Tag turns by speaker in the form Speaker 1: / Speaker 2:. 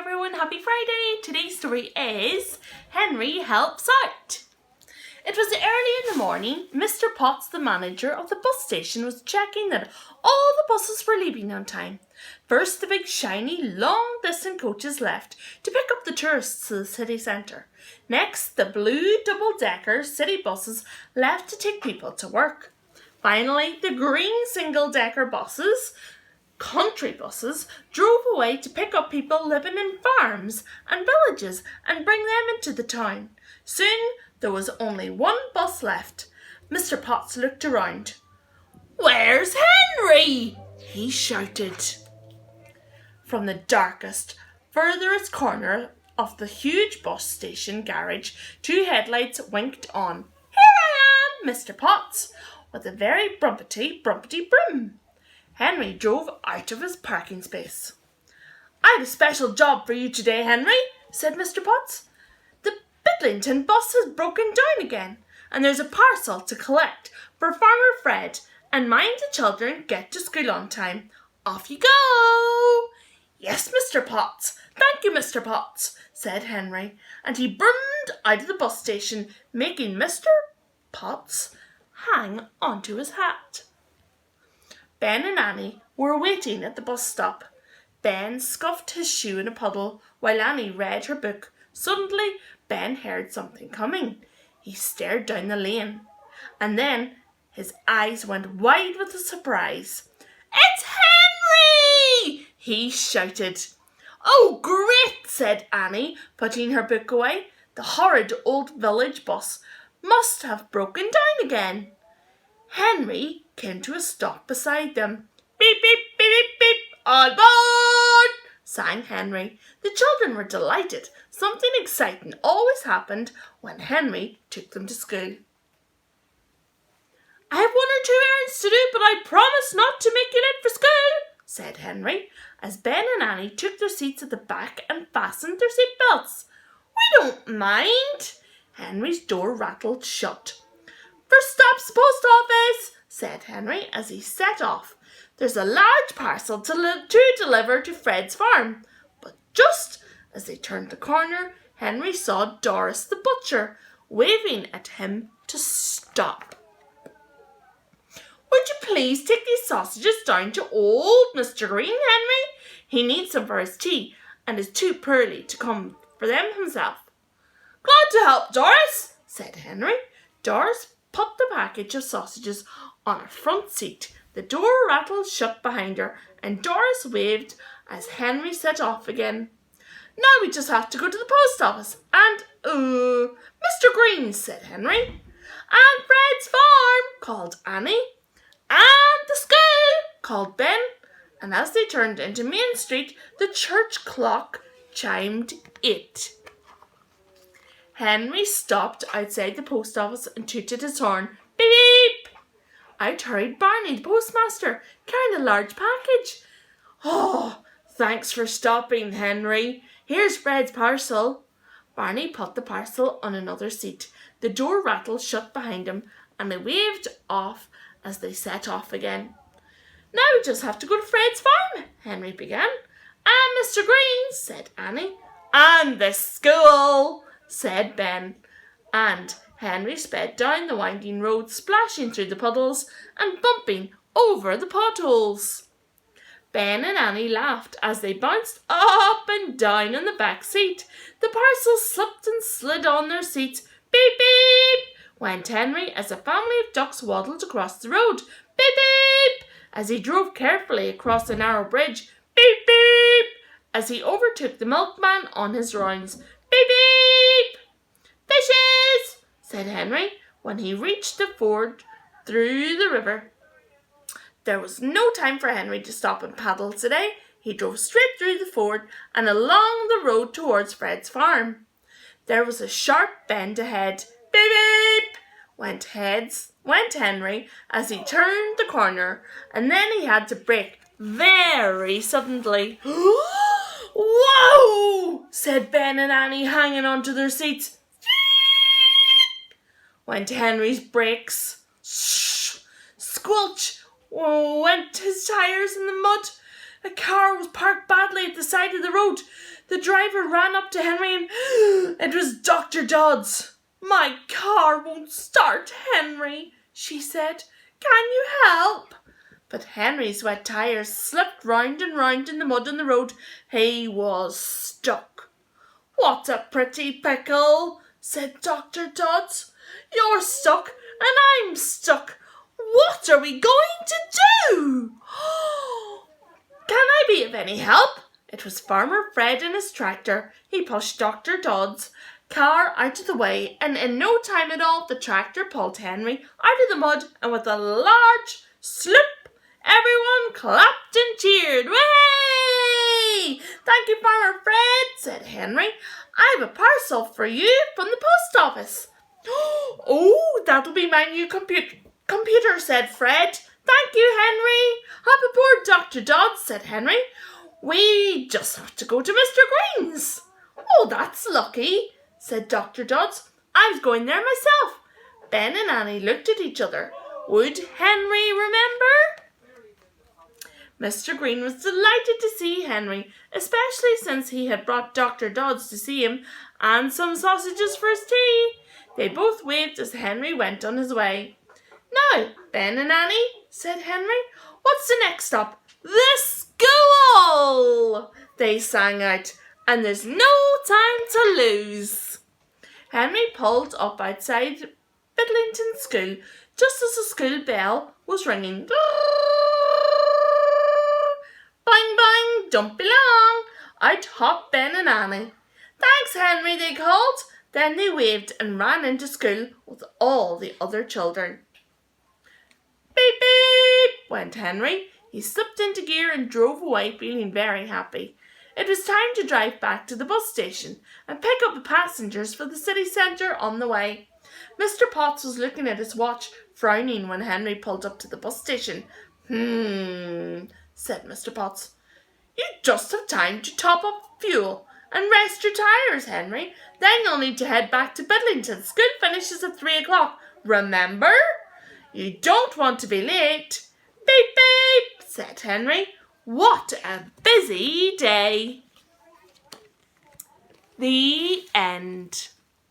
Speaker 1: everyone, happy Friday! Today's story is Henry Helps Out. It was early in the morning. Mr. Potts, the manager of the bus station, was checking that all the buses were leaving on time. First, the big, shiny, long-distance coaches left to pick up the tourists to the city centre. Next, the blue double-decker city buses left to take people to work. Finally, the green single-decker buses, country buses, drove away to pick up people living in farms and villages and bring them into the town. Soon there was only one bus left. Mr. Potts looked around. "Where's Henry?" he shouted. From the darkest, furthest corner of the huge bus station garage, two headlights winked on. "Here I am, Mr. Potts," with a very brumpety brim. Henry drove out of his parking space. "I've a special job for you today, Henry," said Mr. Potts. "The Bidlington bus has broken down again, and there's a parcel to collect for Farmer Fred, and mind the children get to school on time. Off you go!" "Yes, Mr. Potts. Thank you, Mr. Potts," said Henry, and he brummed out of the bus station, making Mr. Potts hang onto his hat. Ben and Annie were waiting at the bus stop. Ben scuffed his shoe in a puddle while Annie read her book. Suddenly, Ben heard something coming. He stared down the lane, and then his eyes went wide with surprise. "It's Henry!" he shouted. "Oh, great!" said Annie, putting her book away. "The horrid old village bus must have broken down again." Henry came to a stop beside them. "Beep, beep, beep, beep, beep, on board!" sang Henry. The children were delighted. Something exciting always happened when Henry took them to school. "I have 1 or 2 errands to do, but I promise not to make you late for school," said Henry, as Ben and Annie took their seats at the back and fastened their seat belts. "We don't mind." Henry's door rattled shut. "First stop's the post office," said Henry as he set off. "There's a large parcel to deliver to Fred's farm." But just as they turned the corner, Henry saw Doris the butcher waving at him to stop. "Would you please take these sausages down to old Mr. Green, Henry? He needs some for his tea and is too poorly to come for them himself." "Glad to help, Doris," said Henry. Doris put the package of sausages on a front seat. The door rattled shut behind her, and Doris waved as Henry set off again. "Now we just have to go to the post office and, Mr. Green's," said Henry. "And Fred's farm," called Annie. "And the school," called Ben. And as they turned into Main Street, the church clock chimed 8. Henry stopped outside the post office and tooted his horn. "Beep, beep!" Out hurried Barney, the postmaster, carrying a large package. "Oh, thanks for stopping, Henry. Here's Fred's parcel." Barney put the parcel on another seat. The door rattled shut behind him, and they waved off as they set off again. "Now we just have to go to Fred's farm," Henry began. "And Mr. Green's," said Annie. "And the school," said Ben. And Henry sped down the winding road, splashing through the puddles and bumping over the potholes. Ben and Annie laughed as they bounced up and down on the back seat. The parcels slipped and slid on their seats. "Beep, beep!" went Henry as a family of ducks waddled across the road. "Beep, beep!" as he drove carefully across the narrow bridge. "Beep, beep!" as he overtook the milkman on his rounds. "Beep, beep!" "Fishes!" said Henry when he reached the ford through the river. There was no time for Henry to stop and paddle today. He drove straight through the ford and along the road towards Fred's farm. There was a sharp bend ahead. "Beep, beep!" went Henry as he turned the corner, and then he had to brake very suddenly. "Whoa!" said Ben and Annie, hanging onto their seats. Went Henry's brakes. Squelch went his tires in the mud. A car was parked badly at the side of the road. The driver ran up to Henry and it was Dr. Dodds. "My car won't start, Henry," she said. "Can you help?" But Henry's wet tires slipped round and round in the mud on the road. He was stuck. "What a pretty pickle," said Dr. Dodds. "You're stuck and I'm stuck. What are we going to do?" "Can I be of any help?" It was Farmer Fred in his tractor. He pushed Dr. Dodds' car out of the way, and in no time at all the tractor pulled Henry out of the mud, and with a large sloop, everyone clapped and cheered. "Way! Thank you, Farmer Fred," said Henry. "I have a parcel for you from the post office." "Oh, that'll be my new computer," said Fred. "Thank you, Henry." "Up aboard, Dr. Dodds," said Henry. "We just have to go to Mr. Green's." "Oh, that's lucky," said Dr. Dodds. "I was going there myself." Ben and Annie looked at each other. Would Henry remember? Mr. Green was delighted to see Henry, especially since he had brought Dr. Dodds to see him and some sausages for his tea. They both waved as Henry went on his way. "Now, Ben and Annie," said Henry, "what's the next stop?" "The school!" they sang out, "and there's no time to lose." Henry pulled up outside Bidlington School just as the school bell was ringing. "Bang, bang, don't be long." Out hopped Ben and Annie. "Thanks, Henry," they called. Then they waved and ran into school with all the other children. "Beep, beep," went Henry. He slipped into gear and drove away, feeling very happy. It was time to drive back to the bus station and pick up the passengers for the city centre on the way. Mr. Potts was looking at his watch, frowning when Henry pulled up to the bus station. Said Mr. Potts. "You just have time to top up fuel and rest your tires, Henry. Then you'll need to head back to Bidlington. School finishes at 3 o'clock. Remember? You don't want to be late." "Beep, beep," said Henry. What a busy day. The end.